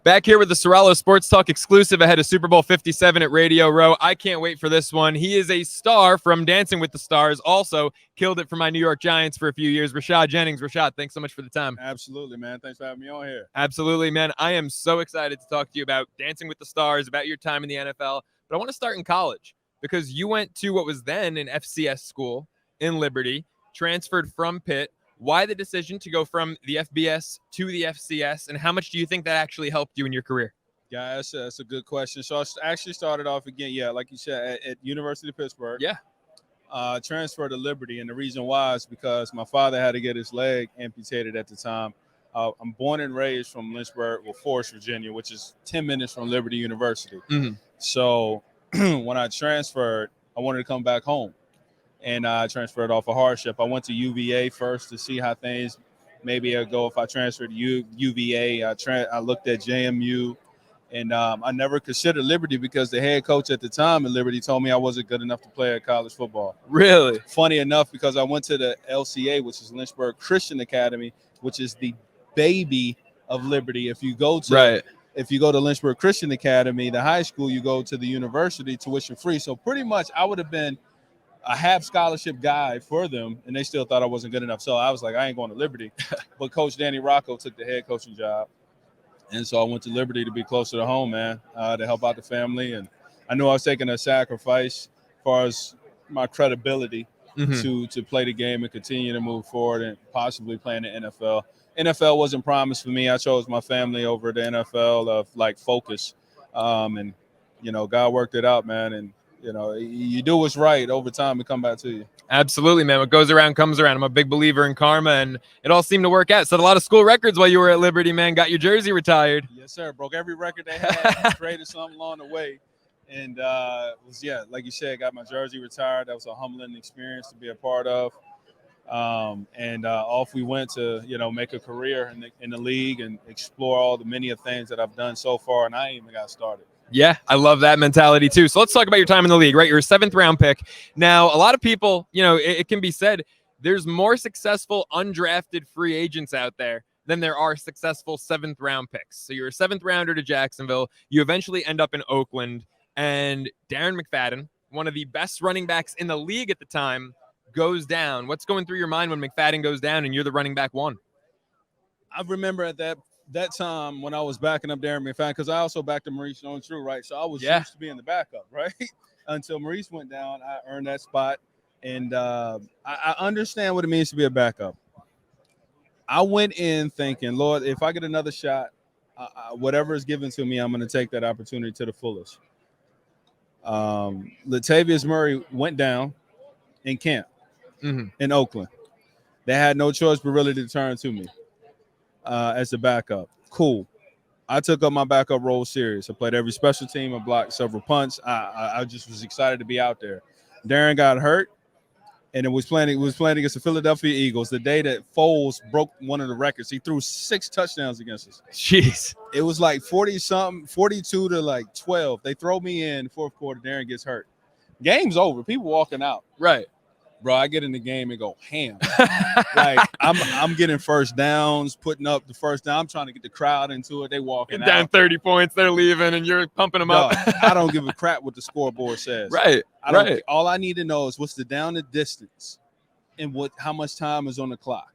Back here with the Ceraulo Sports Talk exclusive ahead of Super Bowl 57 at Radio Row. I can't wait for this one. He is a star from Dancing with the Stars. Also killed it for my New York Giants for a few years. Rashad Jennings. Rashad, thanks so much for the time. Absolutely, man. Thanks for having me on here. Absolutely, man. I am so excited to talk to you about Dancing with the Stars, about your time in the NFL. But I want to start in college because you went to what was then an FCS school in Liberty, transferred from Pitt. Why the decision to go from the FBS to the FCS, and how much do you think that actually helped you in your career? Yeah, that's a good question. So I actually started off again, like you said, at University of Pittsburgh. Yeah. Transferred to Liberty, and the reason why is because my father had to get his leg amputated at the time. I'm born and raised from Lynchburg, Forest, Virginia, which is 10 minutes from Liberty University. Mm-hmm. So when I transferred, I wanted to come back home. And I transferred off a hardship. I went to UVA first to see how things maybe I'd go if I transferred to UVA. I looked at JMU, and I never considered Liberty because the head coach at the time at Liberty told me I wasn't good enough to play at college football. Really? Funny enough, because I went to the LCA, which is Lynchburg Christian Academy, which is the baby of Liberty. If you go to Lynchburg Christian Academy, the high school, you go to the university tuition free. So pretty much I would have been a half scholarship guy for them, and they still thought I wasn't good enough. So I was like, I ain't going to Liberty. But Coach Danny Rocco took the head coaching job. And so I went to Liberty to be closer to home, man, to help out the family. And I knew I was taking a sacrifice as far as my credibility to play the game and continue to move forward and possibly play in the NFL. NFL wasn't promised for me. I chose my family over the NFL of like focus. And, God worked it out, man. And, you do what's right over time and come back to you. Absolutely, man. What goes around comes around. I'm a big believer in karma, and it all seemed to work out. Set a lot of school records while you were at Liberty, man. Got your jersey retired. Yes, sir. Broke every record they had. Created something along the way. And, like you said, got my jersey retired. That was a humbling experience to be a part of. Off we went to, make a career in the league and explore all the many of things that I've done so far, and I ain't even got started. Yeah, I love that mentality too. So let's talk about your time in the league, right? You're a 7th round pick. Now, a lot of people, it can be said there's more successful undrafted free agents out there than there are successful 7th round picks. So you're a 7th rounder to Jacksonville. You eventually end up in Oakland, and Darren McFadden, one of the best running backs in the league at the time, goes down. What's going through your mind when McFadden goes down and you're the running back 1? I remember at that time when I was backing up Darren McFadden, because I also backed up Maurice Jones-Drew, right? So I was used to being the backup, right? Until Maurice went down, I earned that spot. And I understand what it means to be a backup. I went in thinking, Lord, if I get another shot, whatever is given to me, I'm going to take that opportunity to the fullest. Latavius Murray went down in camp in Oakland. They had no choice but really to turn to me. As a backup. Cool. I took up my backup role serious. I played every special team. I blocked several punts. I just was excited to be out there. Darren got hurt, and it was playing against the Philadelphia Eagles the day that Foles broke one of the records. He threw 6 touchdowns against us. Jeez. It was like 40-something, 42 to like 12. They throw me in fourth quarter. Darren gets hurt. Game's over. People walking out. Right. Bro, I get in the game and go ham. Like I'm getting first downs, putting up the first down. I'm trying to get the crowd into it. They walking down out. 30 points, they're leaving, and you're pumping them up. I don't give a crap what the scoreboard says. Right. All I need to know is what's the down the distance and how much time is on the clock.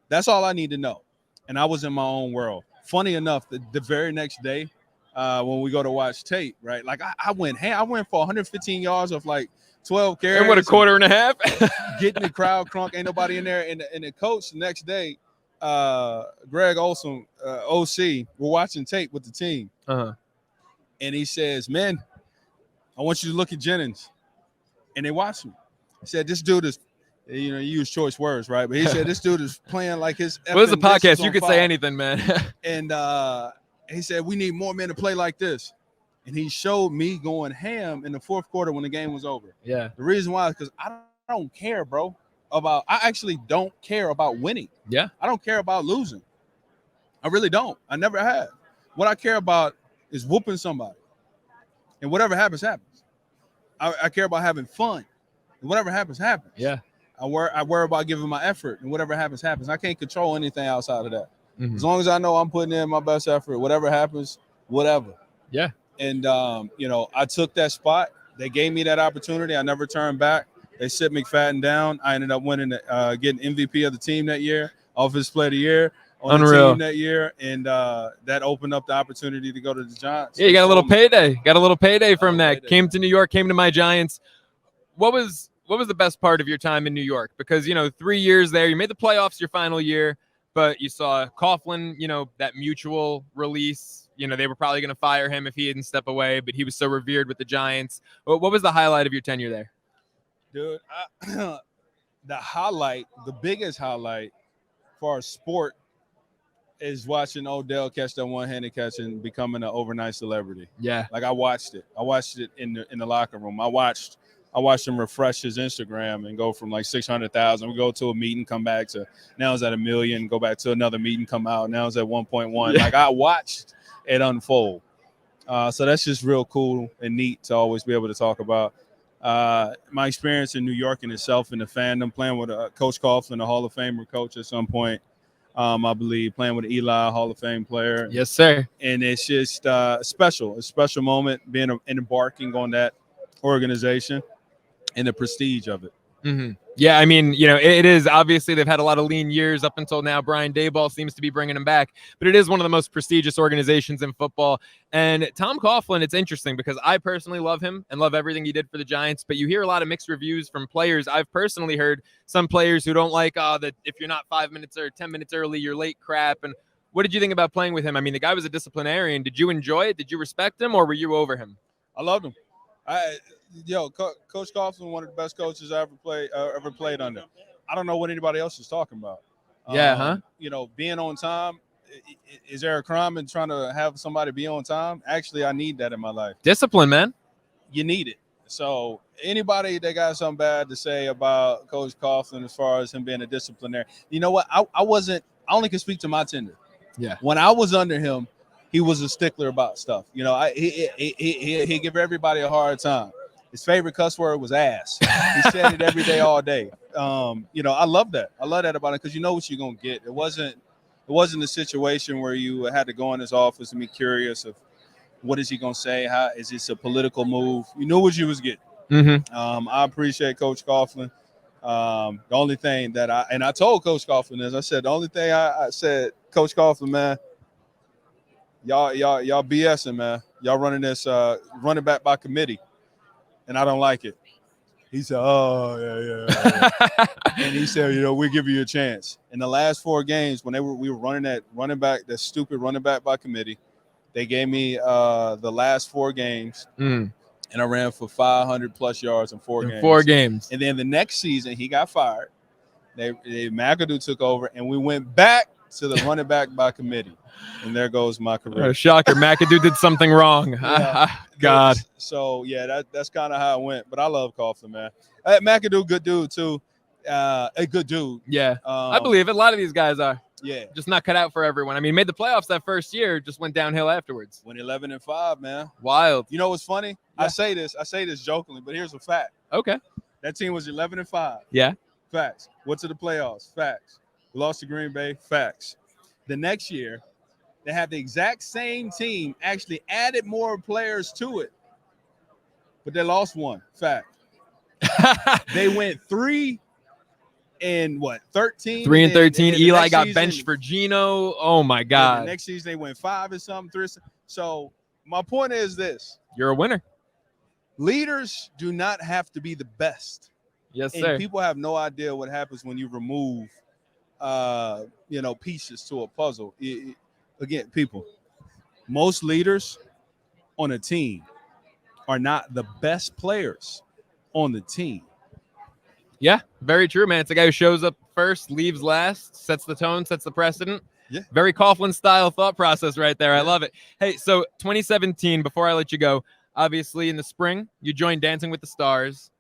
That's all I need to know. And I was in my own world. Funny enough, the very next day, when we go to watch tape, right? Like I went for 115 yards of like 12 carries. And what, a quarter and a half? Getting the crowd crunk. Ain't nobody in there. And the coach the next day, Greg Olson, OC, we're watching tape with the team. And he says, man, I want you to look at Jennings. And they watch him. He said, this dude is, you use choice words, right? But he said, this dude is playing like his. Well, this is a podcast. You could say anything, man. And he said, we need more men to play like this. And he showed me going ham in the fourth quarter when the game was over. Yeah. The reason why is because I don't care, bro, I actually don't care about winning. Yeah. I don't care about losing. I really don't. I never have. What I care about is whooping somebody. And whatever happens, happens. I care about having fun. And whatever happens, happens. Yeah. I worry about giving my effort. And whatever happens, happens. I can't control anything outside of that. As long as I know I'm putting in my best effort, whatever happens, whatever. Yeah. And, I took that spot. They gave me that opportunity. I never turned back. They sit McFadden down. I ended up winning, getting MVP of the team that year, Offensive Player of the Year on the team that year. And that opened up the opportunity to go to the Giants. Yeah, you got a little payday. Got a little payday from that. Came to New York, came to my Giants. What was the best part of your time in New York? Because, 3 years there, you made the playoffs your final year, but you saw Coughlin, that mutual release. They were probably going to fire him if he didn't step away, but he was so revered with the Giants. What was the highlight of your tenure there? Dude, the biggest highlight for our sport is watching Odell catch that one-handed catch and becoming an overnight celebrity. Yeah. Like I watched it in the locker room. I watched him refresh his Instagram and go from like 600,000. We go to a meeting, come back to now it's at 1 million, go back to another meeting, come out. Now it's at 1.1. Yeah. Like I watched it unfold. So that's just real cool and neat to always be able to talk about. My experience in New York in itself, in the fandom, playing with Coach Coughlin, a Hall of Famer coach at some point, I believe, playing with Eli, Hall of Fame player. Yes, sir. And it's just a special moment being embarking on that organization and the prestige of it. Mm-hmm. Yeah, I mean, it is obviously they've had a lot of lean years up until now. Brian Daboll seems to be bringing them back, but it is one of the most prestigious organizations in football. And Tom Coughlin, it's interesting because I personally love him and love everything he did for the Giants, but you hear a lot of mixed reviews from players. I've personally heard some players who don't like, that if you're not 5 minutes or 10 minutes early, you're late crap. And what did you think about playing with him? I mean, the guy was a disciplinarian. Did you enjoy it? Did you respect him, or were you over him? I loved him. Coach Coughlin, one of the best coaches I ever played under. I don't know what anybody else is talking about. Yeah, being on time. Is there a crime in trying to have somebody be on time? Actually, I need that in my life. Discipline, man. You need it. So anybody that got something bad to say about Coach Coughlin as far as him being a disciplinarian, you know what? I only can speak to my tenure. Yeah. When I was under him, he was a stickler about stuff. He give everybody a hard time. His favorite cuss word was ass. He said it every day, all day. I love that. I love that about it because you know what you're gonna get. It wasn't a situation where you had to go in his office and be curious of what is he gonna say. How is this a political move? You knew what you was getting. Mm-hmm. I appreciate Coach Coughlin. The only thing that I told Coach Coughlin is I said the only thing I said, Coach Coughlin, man, y'all BSing, man. Y'all running this running back by committee, and I don't like it. He said, "Oh yeah." And he said, "We'll give you a chance." In the last 4 games, when we were running that running back, that stupid running back by committee, they gave me the last 4 games, and I ran for 500 plus yards in 4 games. 4 games. And then the next season, he got fired. McAdoo took over, and we went back to the running back by committee. And there goes my career. Shocker. McAdoo did something wrong. Yeah. God. So, yeah, that's kind of how it went. But I love Coughlin, man. McAdoo, good dude, too. A good dude. Yeah, I believe it. A lot of these guys are. Yeah. Just not cut out for everyone. I mean, made the playoffs that first year, just went downhill afterwards. Went 11-5, man. Wild. You know what's funny? Yeah. I say this jokingly, but here's a fact. Okay. That team was 11-5. Yeah. Facts. Went to the playoffs. Facts. Lost to Green Bay. Facts. The next year, they had the exact same team, actually added more players to it, but they lost one. Fact. They went 3 and 13? 3 and 13. And Eli got benched for Geno. Oh my God. The next season they went 5 and something, 3. So my point is this: you're a winner. Leaders do not have to be the best. Yes, and sir. People have no idea what happens when you remove, pieces to a puzzle. Again, people, most leaders on a team are not the best players on the team. Yeah, very true, man. It's a guy who shows up first, leaves last, sets the tone, sets the precedent. Yeah. Very Coughlin style thought process right there. Yeah. I love it. Hey, so 2017, before I let you go, obviously in the spring, you joined Dancing with the Stars.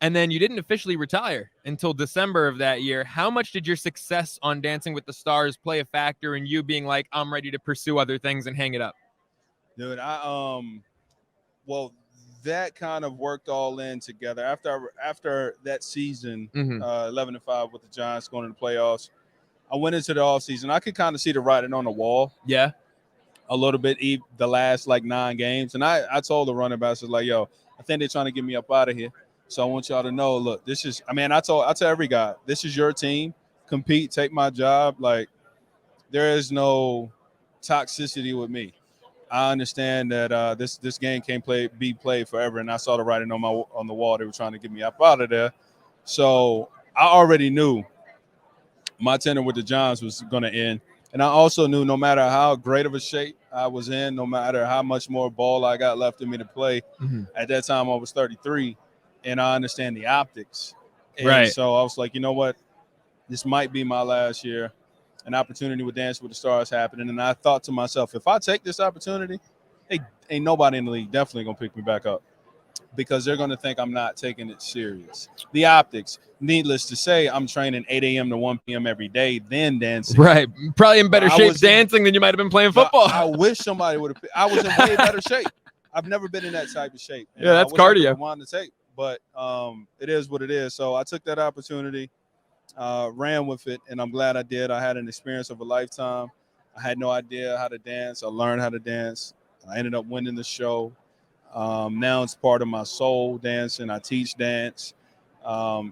And then you didn't officially retire until December of that year. How much did your success on Dancing with the Stars play a factor in you being like, I'm ready to pursue other things and hang it up? Dude, that kind of worked all in together. After that season, 11-5 with the Giants going to the playoffs, I went into the offseason. I could kind of see the writing on the wall. Yeah. a little bit the last like 9 games. And I told the running backs, like, yo, I think they're trying to get me up out of here. So I want y'all to know, look, this is, I mean, I tell every guy, this is your team. Compete, take my job. Like, there is no toxicity with me. I understand that this game can't be played forever, and I saw the writing on the wall. They were trying to get me up out of there. So I already knew my tenure with the Giants was going to end. And I also knew no matter how great of a shape I was in, no matter how much more ball I got left in me to play, at that time I was 33, and I understand the optics. And so I was like, you know what? This might be my last year. An opportunity with Dance with the Stars happening. And I thought to myself, if I take this opportunity, hey, ain't nobody in the league definitely going to pick me back up, because they're going to think I'm not taking it serious. The optics, needless to say, I'm training 8 a.m. to 1 p.m. every day, then dancing. Right. Probably in better shape dancing than you might have been playing football. I wish somebody would have. I was in way better shape. I've never been in that type of shape. Yeah, that's cardio. I wanted to take, but it is what it is. So I took that opportunity, ran with it, and I'm glad I did. I had an experience of a lifetime. I had no idea how to dance. I learned how to dance. I ended up winning the show. Now it's part of my soul, dancing. I teach dance.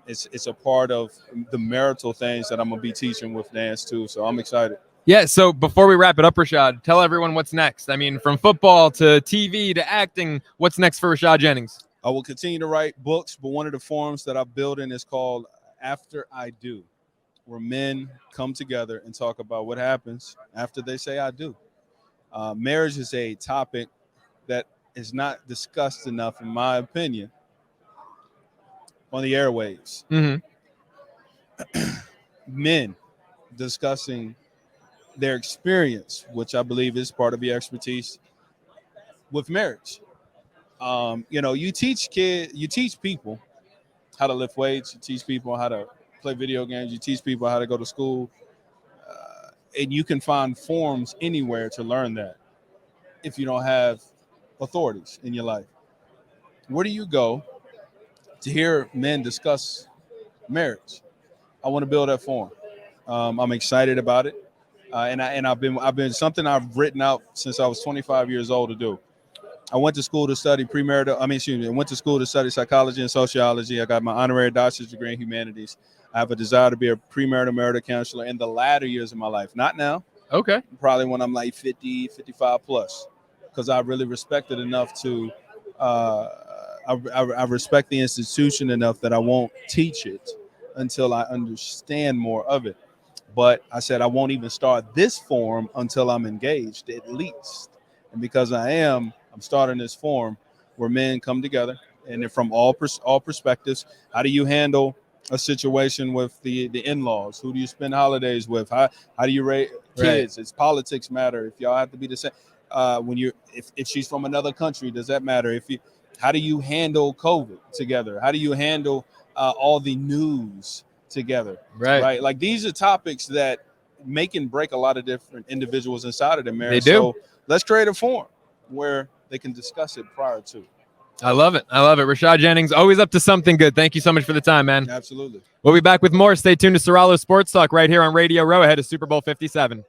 It's a part of the marital things that I'm going to be teaching with dance too. So I'm excited. Yeah. So before we wrap it up, Rashad, tell everyone what's next. I mean, from football to TV to acting, what's next for Rashad Jennings? I will continue to write books, but one of the forums that I'm building is called After I Do, where men come together and talk about what happens after they say I do. Marriage is a topic that is not discussed enough, in my opinion, on the airwaves. Men discussing their experience, which I believe is part of your expertise with marriage. You teach people how to lift weights. You teach people how to play video games. You teach people how to go to school. And you can find forums anywhere to learn that if you don't have authorities in your life. Where do you go to hear men discuss marriage? I want to build that forum. I'm excited about it. And I've been something I've written out since I was 25 years old to do. I went to school to study I went to school to study psychology and sociology. I got my honorary doctorate degree in humanities. I have a desire to be a premarital marital counselor in the latter years of my life. Not now. Okay. Probably when I'm like 50, 55 plus, because I really respect it enough to, I respect the institution enough that I won't teach it until I understand more of it. But I said I won't even start this forum until I'm engaged, at least. And because I'm starting this forum where men come together, and they're from all perspectives. How do you handle a situation with the in-laws? Who do you spend holidays with? How do you raise kids? It's politics matter. If y'all have to be the same, if she's from another country, does that matter? How do you handle COVID together? How do you handle all the news together? Right. Like, these are topics that make and break a lot of different individuals inside of the marriage. They do. So let's create a forum where they can discuss it prior to. I love it. Rashad Jennings, always up to something good. Thank you so much for the time, man. Absolutely. We'll be back with more. Stay tuned to Ceraulo Sports Talk right here on Radio Row ahead of Super Bowl 57.